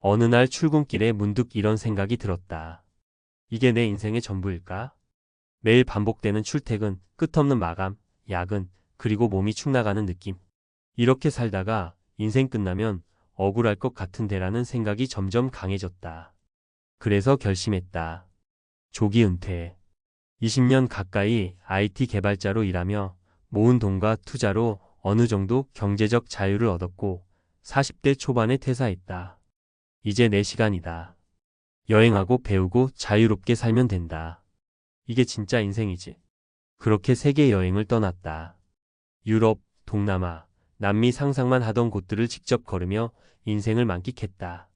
어느 날 출근길에 문득 이런 생각이 들었다. 이게 내 인생의 전부일까? 매일 반복되는 출퇴근, 끝없는 마감, 야근, 그리고 몸이 축 나가는 느낌. 이렇게 살다가 인생 끝나면 억울할 것 같은데라는 생각이 점점 강해졌다. 그래서 결심했다. 조기 은퇴. 20년 가까이 IT 개발자로 일하며 모은 돈과 투자로 어느 정도 경제적 자유를 얻었고 40대 초반에 퇴사했다. 이제 내 시간이다. 여행하고 배우고 자유롭게 살면 된다. 이게 진짜 인생이지. 그렇게 세계 여행을 떠났다. 유럽, 동남아, 남미 상상만 하던 곳들을 직접 걸으며 인생을 만끽했다.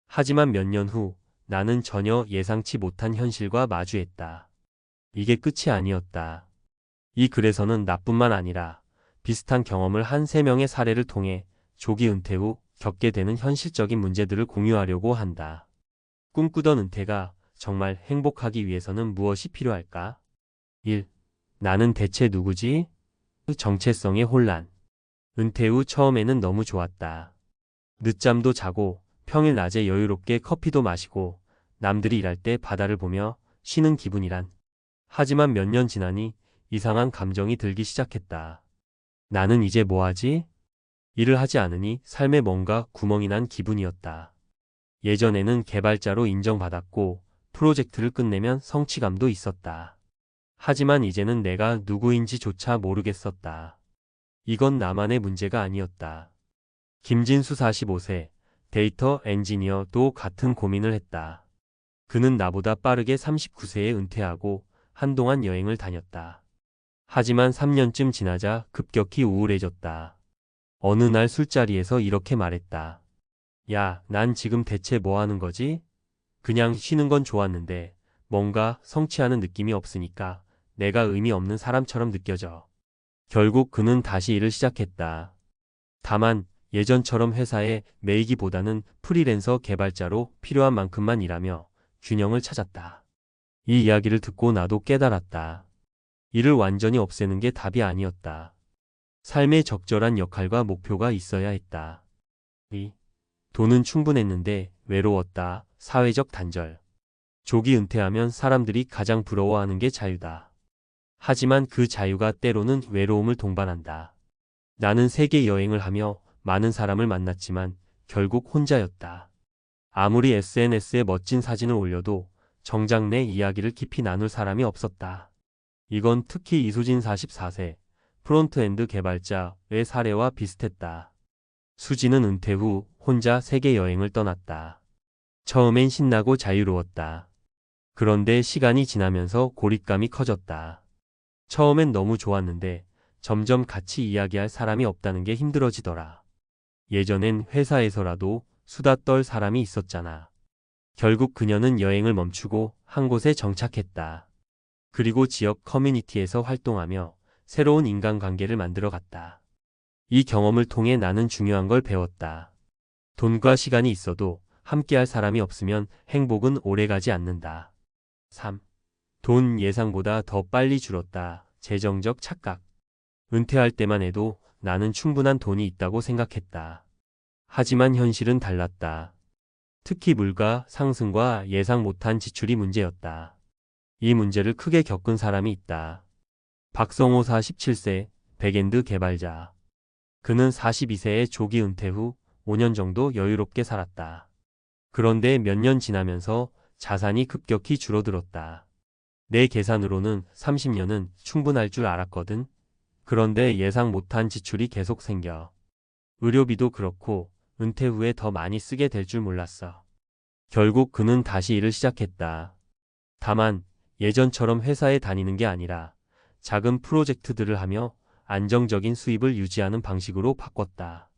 하지만 몇 년 후 나는 전혀 예상치 못한 현실과 마주했다. 이게 끝이 아니었다. 이 글에서는 나뿐만 아니라 비슷한 경험을 한 3명의 사례를 통해 조기 은퇴 후 겪게 되는 현실적인 문제들을 공유하려고 한다. 꿈꾸던 은퇴가 정말 행복하기 위해서는 무엇이 필요할까? 1. 나는 대체 누구지? 정체성의 혼란. 은퇴 후 처음에는 너무 좋았다. 늦잠도 자고 평일 낮에 여유롭게 커피도 마시고 남들이 일할 때 바다를 보며 쉬는 기분이란. 하지만 몇 년 지나니 이상한 감정이 들기 시작했다. 나는 이제 뭐하지? 일을 하지 않으니 삶에 뭔가 구멍이 난 기분이었다. 예전에는 개발자로 인정받았고 프로젝트를 끝내면 성취감도 있었다. 하지만 이제는 내가 누구인지조차 모르겠었다. 이건 나만의 문제가 아니었다. 김진수 45세 데이터 엔지니어도 같은 고민을 했다. 그는 나보다 빠르게 39세에 은퇴하고 한동안 여행을 다녔다. 하지만 3년쯤 지나자 급격히 우울해졌다. 어느 날 술자리에서 이렇게 말했다. 야, 난 지금 대체 뭐 하는 거지? 그냥 쉬는 건 좋았는데 뭔가 성취하는 느낌이 없으니까 내가 의미 없는 사람처럼 느껴져. 결국 그는 다시 일을 시작했다. 다만 예전처럼 회사에 매이기보다는 프리랜서 개발자로 필요한 만큼만 일하며 균형을 찾았다. 이 이야기를 듣고 나도 깨달았다. 일을 완전히 없애는 게 답이 아니었다. 삶에 적절한 역할과 목표가 있어야 했다. 2. 돈은 충분했는데 외로웠다. 사회적 단절. 조기 은퇴하면 사람들이 가장 부러워하는 게 자유다. 하지만 그 자유가 때로는 외로움을 동반한다. 나는 세계 여행을 하며 많은 사람을 만났지만 결국 혼자였다. 아무리 SNS에 멋진 사진을 올려도 정작 내 이야기를 깊이 나눌 사람이 없었다. 이건 특히 이수진 44세 프론트엔드 개발자의 사례와 비슷했다. 수진은 은퇴 후 혼자 세계 여행을 떠났다. 처음엔 신나고 자유로웠다. 그런데 시간이 지나면서 고립감이 커졌다. 처음엔 너무 좋았는데 점점 같이 이야기할 사람이 없다는 게 힘들어지더라. 예전엔 회사에서라도 수다 떨 사람이 있었잖아. 결국 그녀는 여행을 멈추고 한 곳에 정착했다. 그리고 지역 커뮤니티에서 활동하며 새로운 인간관계를 만들어 갔다. 이 경험을 통해 나는 중요한 걸 배웠다. 돈과 시간이 있어도 함께할 사람이 없으면 행복은 오래가지 않는다. 3. 돈 예상보다 더 빨리 줄었다. 재정적 착각. 은퇴할 때만 해도 나는 충분한 돈이 있다고 생각했다. 하지만 현실은 달랐다. 특히 물가 상승과 예상 못한 지출이 문제였다. 이 문제를 크게 겪은 사람이 있다. 박성호 47세 백엔드 개발자. 그는 42세에 조기 은퇴 후 5년 정도 여유롭게 살았다. 그런데 몇 년 지나면서 자산이 급격히 줄어들었다. 내 계산으로는 30년은 충분할 줄 알았거든. 그런데 예상 못한 지출이 계속 생겨. 의료비도 그렇고 은퇴 후에 더 많이 쓰게 될 줄 몰랐어. 결국 그는 다시 일을 시작했다. 다만 예전처럼 회사에 다니는 게 아니라 작은 프로젝트들을 하며 안정적인 수입을 유지하는 방식으로 바꿨다.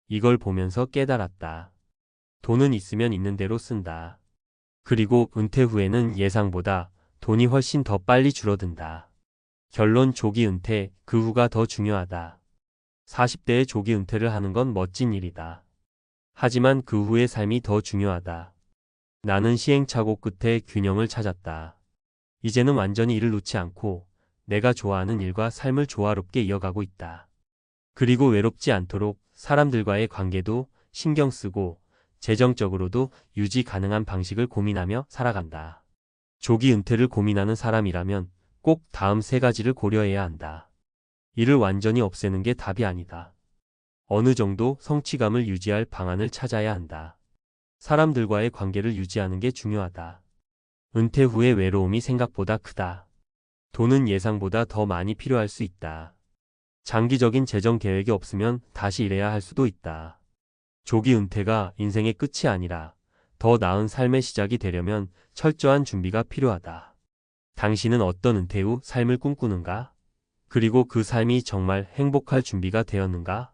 이걸 보면서 깨달았다. 돈은 있으면 있는 대로 쓴다. 그리고 은퇴 후에는 예상보다 돈이 훨씬 더 빨리 줄어든다. 결론 조기 은퇴, 그 후가 더 중요하다. 40대에 조기 은퇴를 하는 건 멋진 일이다. 하지만 그 후의 삶이 더 중요하다. 나는 시행착오 끝에 균형을 찾았다. 이제는 완전히 일을 놓지 않고 내가 좋아하는 일과 삶을 조화롭게 이어가고 있다. 그리고 외롭지 않도록 사람들과의 관계도 신경 쓰고 재정적으로도 유지 가능한 방식을 고민하며 살아간다. 조기 은퇴를 고민하는 사람이라면 꼭 다음 세 가지를 고려해야 한다. 이를 완전히 없애는 게 답이 아니다. 어느 정도 성취감을 유지할 방안을 찾아야 한다. 사람들과의 관계를 유지하는 게 중요하다. 은퇴 후의 외로움이 생각보다 크다. 돈은 예상보다 더 많이 필요할 수 있다. 장기적인 재정 계획이 없으면 다시 일해야 할 수도 있다. 조기 은퇴가 인생의 끝이 아니라 더 나은 삶의 시작이 되려면 철저한 준비가 필요하다. 당신은 어떤 은퇴 후 삶을 꿈꾸는가? 그리고 그 삶이 정말 행복할 준비가 되었는가?